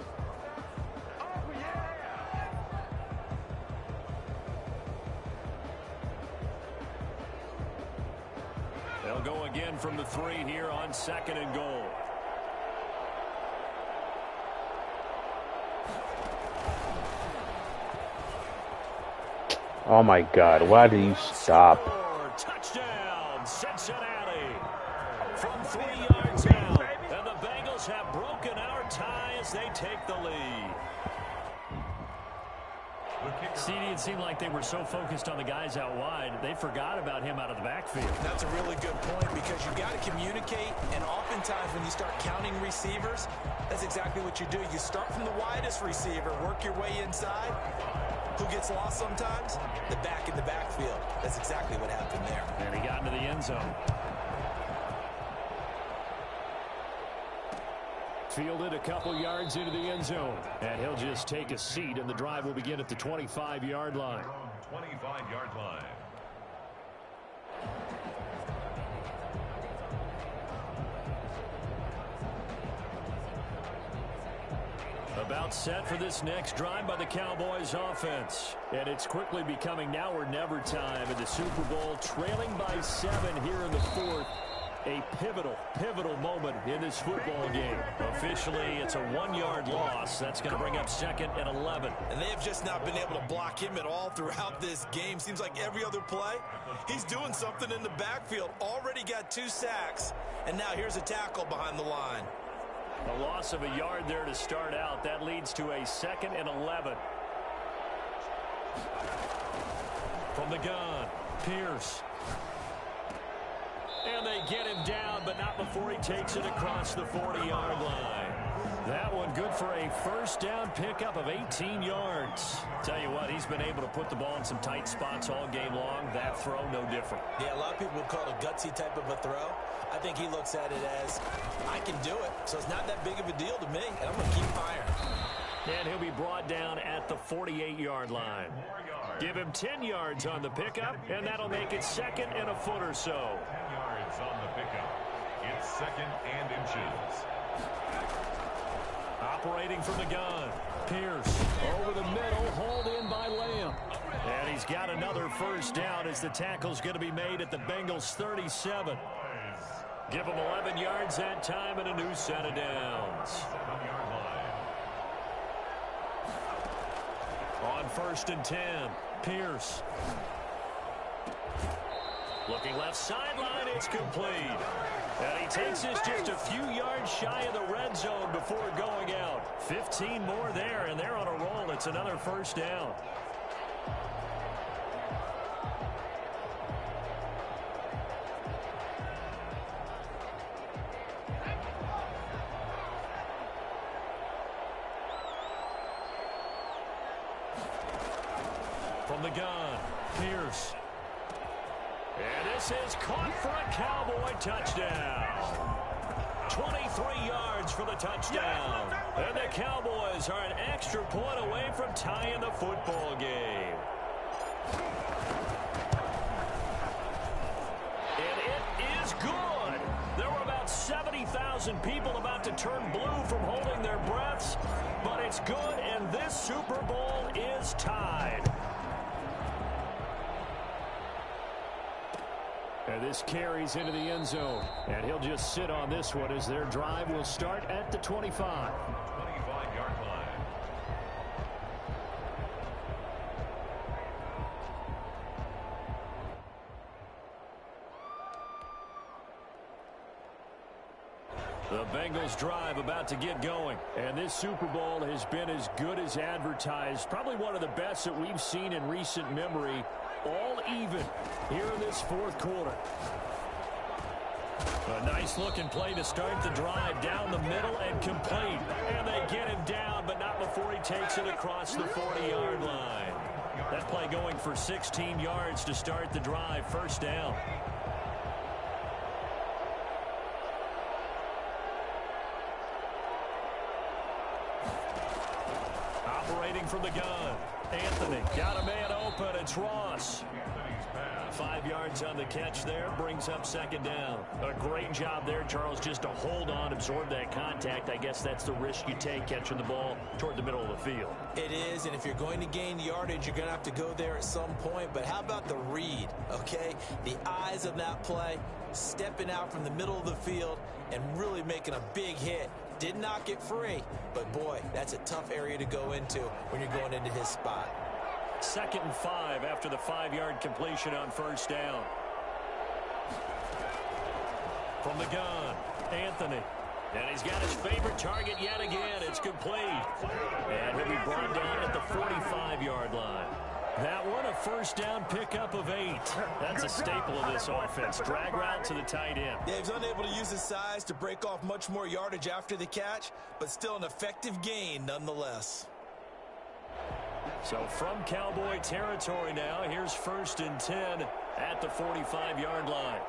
They'll go again from the 3 here on 2nd and goal. Oh my God, why do you stop? Touchdown, Cincinnati. From 3 yards out, and the Bengals have broken our tie as they take the lead. CD, it seemed like they were so focused on the guys out wide, they forgot about him out of the backfield. That's a really good point because you got to communicate, and oftentimes when you start counting receivers, that's exactly what you do. You start from the widest receiver, work your way inside. Who gets lost sometimes? The back in the backfield. That's exactly what happened there. And he got into the end zone. Fielded a couple yards into the end zone. And he'll just take a seat, and the drive will begin at the 25-yard line. 25-yard line. About set for this next drive by the Cowboys offense. And it's quickly becoming now or never time in the Super Bowl, trailing by 7 here in the fourth. A pivotal moment in this football game. Officially, it's a 1-yard loss. That's going to bring up 2nd and 11. And they have just not been able to block him at all throughout this game. Seems like every other play, he's doing something in the backfield. Already got 2 sacks, and now here's a tackle behind the line. A loss of a yard there to start out. That leads to a 2nd and 11. From the gun, Pierce. And they get him down, but not before he takes it across the 40-yard line. That one good for a first down pickup of 18 yards. Tell you what, he's been able to put the ball in some tight spots all game long. That throw, no different. Yeah, a lot of people would call it a gutsy type of a throw. I think he looks at it as, I can do it, so it's not that big of a deal to me, and I'm going to keep firing. And he'll be brought down at the 48-yard line. Give him 10 yards on the pickup, and that'll make it 2nd and a foot or so. 10 yards on the pickup. It's 2nd and inches. Operating from the gun, Pierce over the middle, hauled in by Lamb. And he's got another first down as the tackle's going to be made at the Bengals' 37. Give him 11 yards that time and a new set of downs. 7-yard line. On 1st and 10, Pierce. Looking left sideline, it's complete. And he takes this just a few yards shy of the red zone before going out. 15 more there, and they're on a roll. It's another first down. From the gun, Pierce. And this is caught for a Cowboy touchdown. 23 yards for the touchdown. And the Cowboys are an extra point away from tying the football game. And it is good. There were about 70,000 people about to turn blue from holding their breaths. But it's good, and this Super Bowl is tied. And this carries into the end zone. And he'll just sit on this one as their drive will start at the 25. 25-yard line. The Bengals drive about to get going. And this Super Bowl has been as good as advertised. Probably one of the best that we've seen in recent memory. All even here in this fourth quarter. A nice looking play to start the drive down the middle and complete. And they get him down, but not before he takes it across the 40-yard line. That play going for 16 yards to start the drive. First down. Operating from the gun. Anthony got a man open. It's Ross. 5 yards on the catch there. Brings up 2nd down. A great job there, Charles, just to hold on, absorb that contact. I guess that's the risk you take catching the ball toward the middle of the field. It is, and if you're going to gain yardage, you're going to have to go there at some point. But how about the read, okay? The eyes of that play, stepping out from the middle of the field and really making a big hit. Did not get free, but boy, that's a tough area to go into when you're going into his spot. 2nd and 5 after the 5-yard completion on first down. From the gun, Anthony. And he's got his favorite target yet again. It's complete. And he'll be brought down at the 45-yard line. That one, a first down pickup of 8. That's a staple of this offense. Drag route to the tight end. Yeah, he's unable to use his size to break off much more yardage after the catch, but still an effective gain nonetheless. So from Cowboy territory now, here's 1st and 10 at the 45-yard line.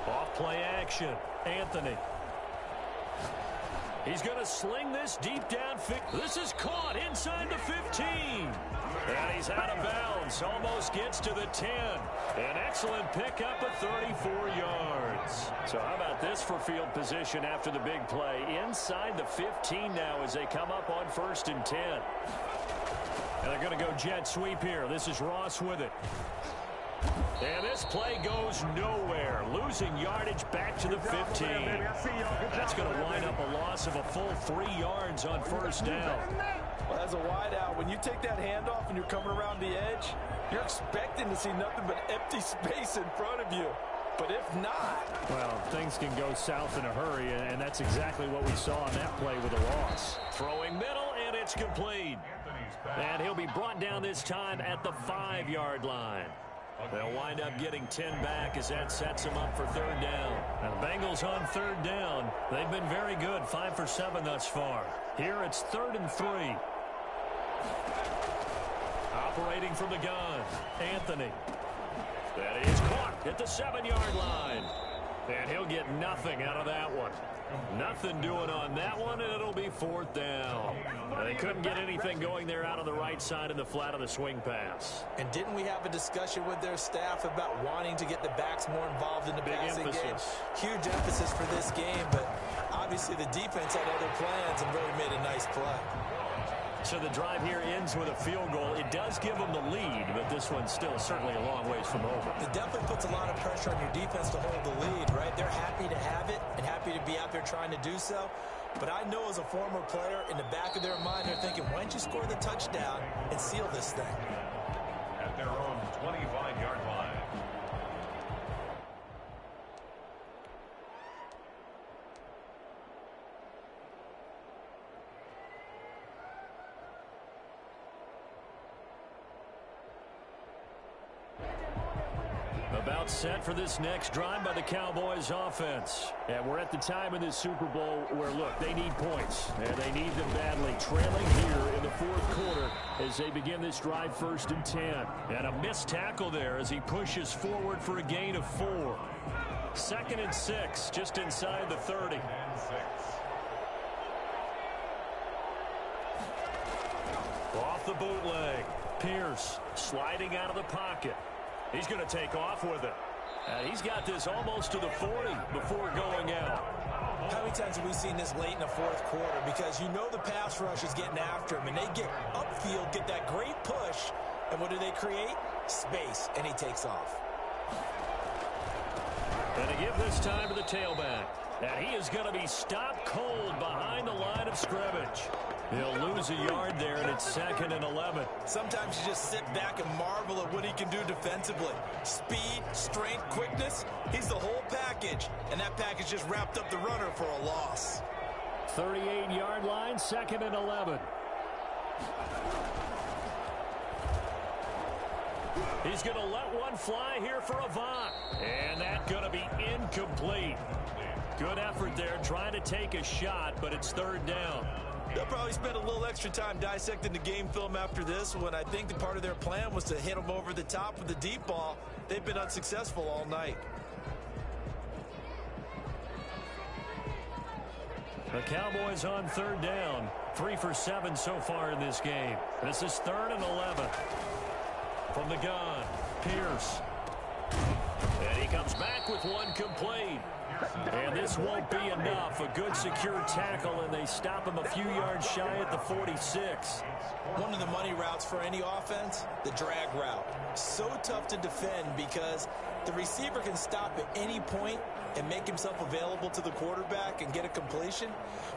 Off play action. Anthony. He's going to sling this deep down. This is caught inside the 15. And he's out of bounds. Almost gets to the 10. An excellent pickup of 34 yards. So how about this for field position after the big play? Inside the 15 now as they come up on 1st and 10. And they're going to go jet sweep here. This is Ross with it. And this play goes nowhere. Losing yardage back to the 15. That's going to wind up a loss of a full 3 yards on 1st down. Well, as a wideout, when you take that handoff and you're coming around the edge, you're expecting to see nothing but empty space in front of you. But if not... Well, things can go south in a hurry, and that's exactly what we saw on that play with a loss. Throwing middle, and it's complete. And he'll be brought down this time at the 5-yard line. They'll wind up getting 10 back as that sets them up for 3rd down. Now the Bengals on 3rd down. They've been very good, 5 for 7 thus far. Here it's 3rd and 3. Operating from the gun, Anthony. That is caught at the 7-yard line. And he'll get nothing out of that one. Nothing doing on that one, and it'll be 4th down. Now, they couldn't get anything going there out on the right side of the flat of the swing pass. And didn't we have a discussion with their staff about wanting to get the backs more involved in the passing game? Huge emphasis for this game, but obviously the defense had other plans and really made a nice play. So the drive here ends with a field goal. It does give them the lead, but this one's still certainly a long ways from over. It definitely puts a lot of pressure on your defense to hold the lead, right? They're happy to have it and happy to be out there trying to do so. But I know as a former player, in the back of their mind, they're thinking, why don't you score the touchdown and seal this thing? At their own 25-yard line. About set for this next drive by the Cowboys offense. And we're at the time in this Super Bowl where, look, they need points. And they need them badly. Trailing here in the 4th quarter as they begin this drive 1st and 10. And a missed tackle there as he pushes forward for a gain of 4. 2nd and 6, just inside the 30. Off the bootleg. Pierce sliding out of the pocket. He's going to take off with it. He's got this almost to the 40 before going out. How many times have we seen this late in the 4th quarter? Because you know the pass rush is getting after him, and they get upfield, get that great push, and what do they create? Space, and he takes off. And to give this time to the tailback. And he is going to be stopped cold behind the line of scrimmage. He'll lose a yard there, and it's 2nd and 11. Sometimes you just sit back and marvel at what he can do defensively. Speed, strength, quickness, he's the whole package. And that package just wrapped up the runner for a loss. 38-yard line, 2nd and 11. He's going to let one fly here for Avant. And that's going to be incomplete. Good effort there, trying to take a shot, but it's 3rd down. They'll probably spend a little extra time dissecting the game film after this, when I think the part of their plan was to hit them over the top with the deep ball. They've been unsuccessful all night. The Cowboys on 3rd down. 3 for 7 so far in this game. This is 3rd and 11. From the gun, Pierce. And he comes back with one complete. And this won't be enough. A good secure tackle, and they stop him a few yards shy at the 46. One of the money routes for any offense, the drag route. So tough to defend because the receiver can stop at any point and make himself available to the quarterback and get a completion.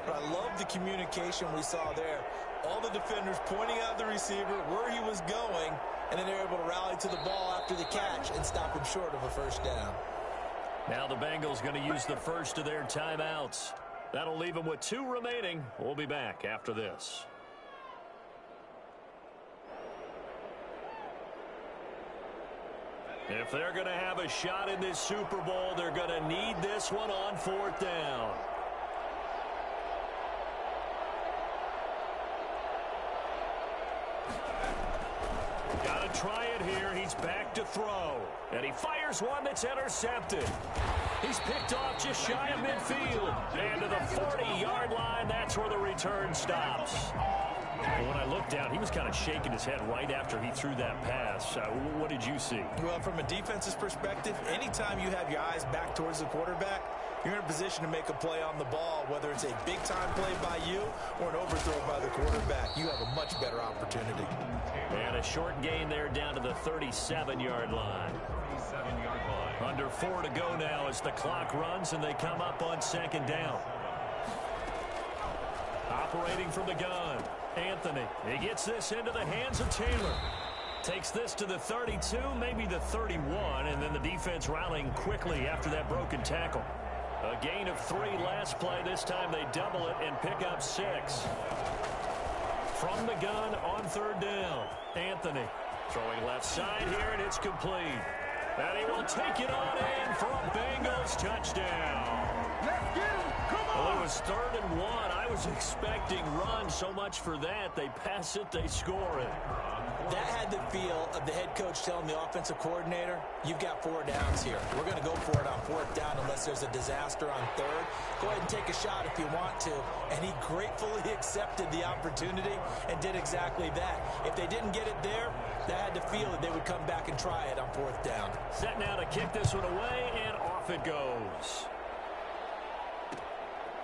But I love the communication we saw there. All the defenders pointing out the receiver, where he was going, and then they're able to rally to the ball after the catch and stop him short of a 1st down. Now the Bengals going to use the first of their timeouts. That'll leave them with 2 remaining. We'll be back after this. If they're going to have a shot in this Super Bowl, they're going to need this one on 4th down. Got to try it here. He's back to throw. And he fires one that's intercepted. He's picked off just shy of midfield. And to the 40-yard line, that's where the return stops. Well, when I looked down, he was kind of shaking his head right after he threw that pass. What did you see? Well, from a defense's perspective, anytime you have your eyes back towards the quarterback, you're in a position to make a play on the ball, whether it's a big-time play by you or an overthrow by the quarterback. You have a much better opportunity. And a short gain there down to the 37-yard line. 37-yard line. Under 4 to go now as the clock runs and they come up on 2nd down. Operating from the gun, Anthony. He gets this into the hands of Taylor. Takes this to the 32, maybe the 31, and then the defense rallying quickly after that broken tackle. A gain of 3 last play. This time they double it and pick up 6. From the gun on 3rd down, Anthony throwing left side here, and it's complete. And he will take it on in for a Bengals touchdown. Let's get him. Come on. Well, it was 3rd and 1. I was expecting run. So much for that. They pass it, they score it. That had the feel of the head coach telling the offensive coordinator, you've got 4 downs here. We're going to go for it on 4th down unless there's a disaster on 3rd. Go ahead and take a shot if you want to. And he gratefully accepted the opportunity and did exactly that. If they didn't get it there, that had the feel that they would come back and try it on 4th down. Set now to kick this one away, and off it goes.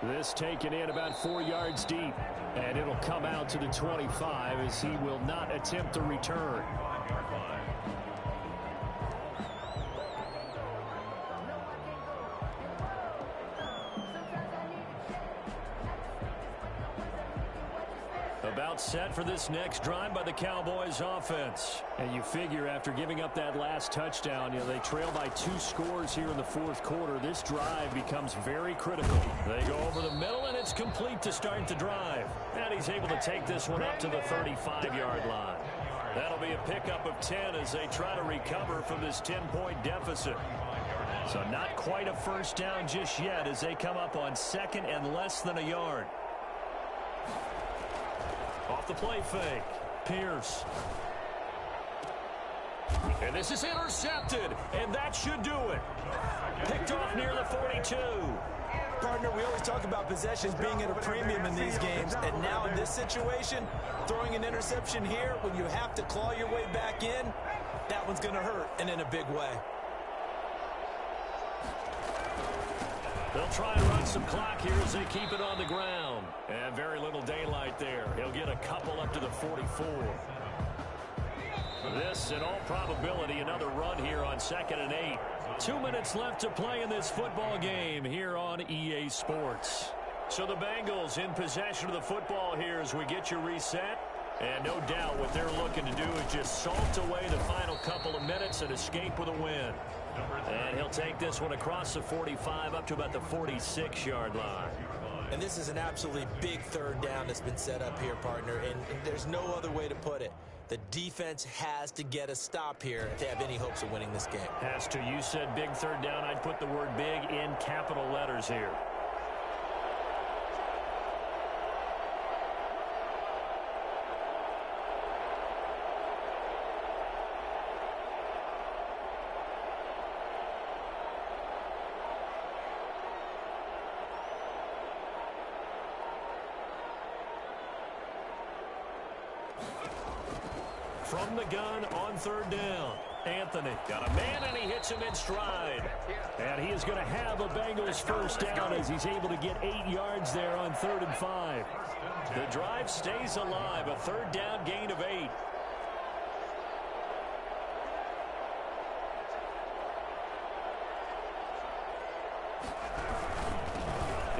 This taken in about 4 yards deep, and it'll come out to the 25 as he will not attempt to return. About set for this next drive by the Cowboys offense. And you figure after giving up that last touchdown, they trail by 2 scores here in the 4th quarter. This drive becomes very critical. They go over the middle, and it's complete to start the drive. And he's able to take this one up to the 35-yard line. That'll be a pickup of 10 as they try to recover from this 10-point deficit. So not quite a first down just yet as they come up on 2nd and less than a yard. Off the play fake, Pierce. And this is intercepted, and that should do it. Picked off near the 42. Partner, we always talk about possessions being at a premium in these games, and now in this situation, throwing an interception here when you have to claw your way back in, that one's going to hurt, and in a big way. They'll try and run some clock here as they keep it on the ground. And very little daylight there. He'll get a couple up to the 44. This, in all probability, another run here on 2nd and 8. 2 minutes left to play in this football game here on EA Sports. So the Bengals in possession of the football here as we get you reset. And no doubt what they're looking to do is just salt away the final couple of minutes and escape with a win. And he'll take this one across the 45 up to about the 46-yard line. And this is an absolutely big 3rd down that's been set up here, partner, and there's no other way to put it. The defense has to get a stop here if they have any hopes of winning this game. Has to. You said big 3rd down. I'd put the word big in capital letters here. From the gun on 3rd down, Anthony got a man and he hits him in stride. And he is going to have a Bengals first down as he's able to get 8 yards there on 3rd and 5. The drive stays alive, a 3rd down gain of 8.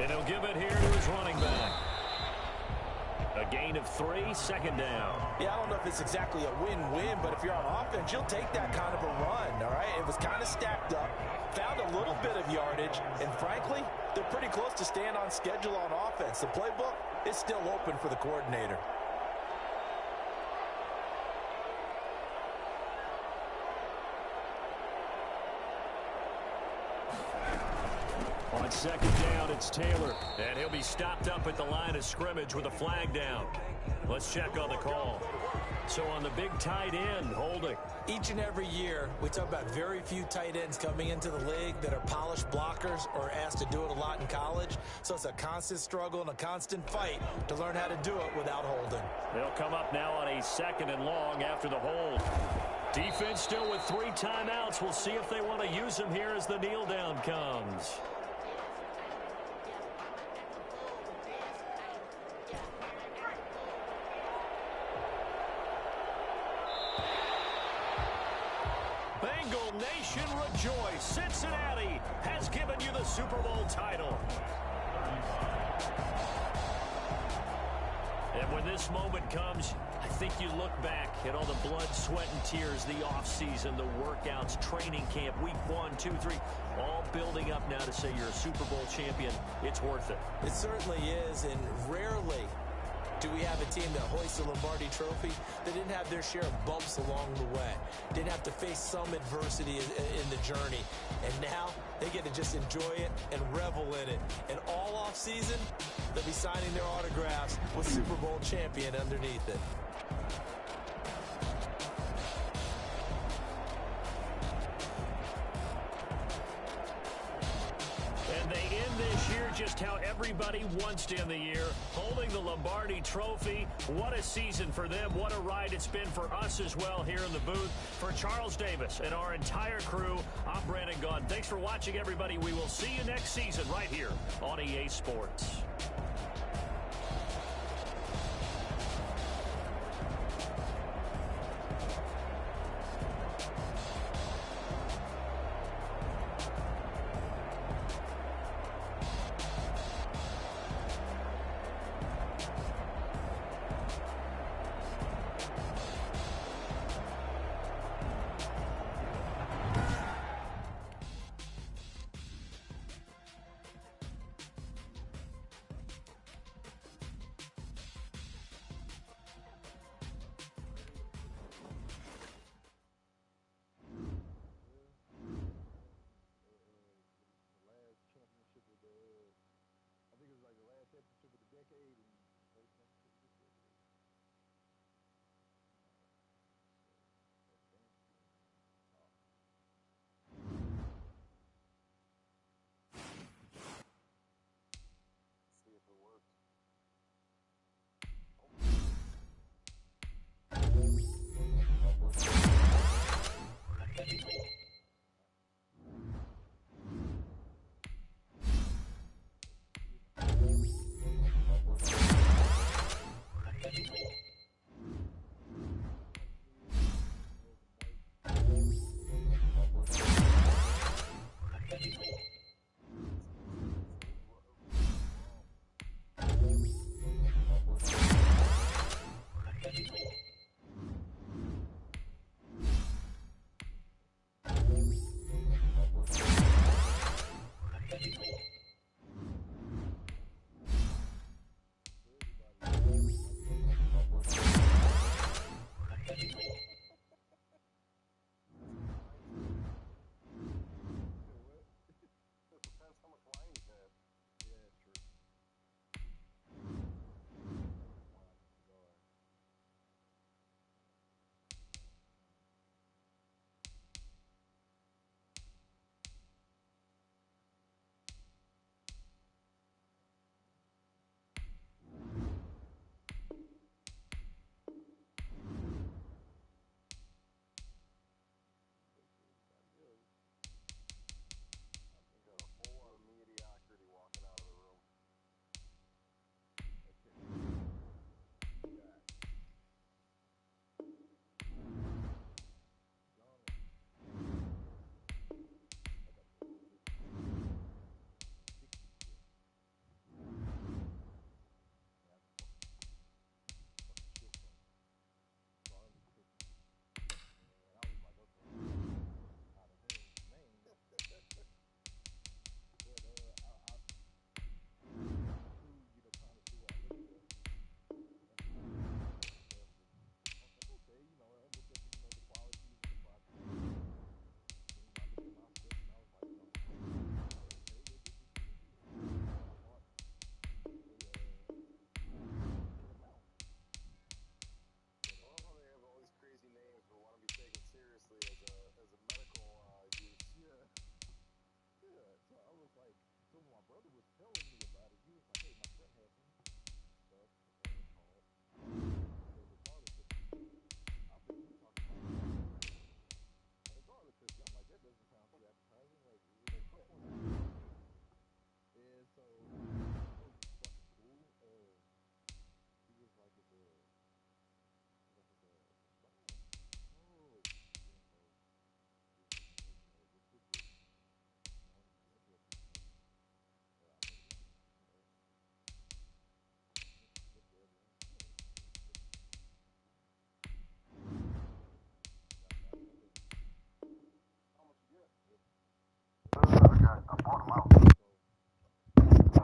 And he'll give it here to his running back. A gain of 3, second down. Yeah, I don't know if it's exactly a win-win, but if you're on offense, you'll take that kind of a run, all right? It was kind of stacked up, found a little bit of yardage, and frankly, they're pretty close to staying on schedule on offense. The playbook is still open for the coordinator. On second down, it's Taylor. And he'll be stopped up at the line of scrimmage with a flag down. Let's check on the call. So on the big tight end, holding. Each and every year, we talk about very few tight ends coming into the league that are polished blockers or asked to do it a lot in college. So it's a constant struggle and a constant fight to learn how to do it without holding. They'll come up now on a second and long after the hold. Defense still with 3 timeouts. We'll see if they want to use them here as the kneel down comes. Bengal Nation rejoice. Cincinnati has given you the Super Bowl title. And when this moment comes, I think you look back at all the blood, sweat, and tears, the offseason, the workouts, training camp, week 1, 2, 3, all building up now to say you're a Super Bowl champion. It's worth it. It certainly is, and rarely do we have a team that hoists the Lombardi Trophy that didn't have their share of bumps along the way, didn't have to face some adversity in the journey, and now they get to just enjoy it and revel in it. And all off season, they'll be signing their autographs with Super Bowl champion underneath it. And they end this year just how everybody wants to end the year, holding the Lombardi Trophy. What a season for them. What a ride it's been for us as well here in the booth. For Charles Davis and our entire crew, I'm Brandon Gaudin. Thanks for watching, everybody. We will see you next season right here on EA Sports.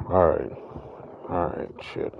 All right. All right. Shit.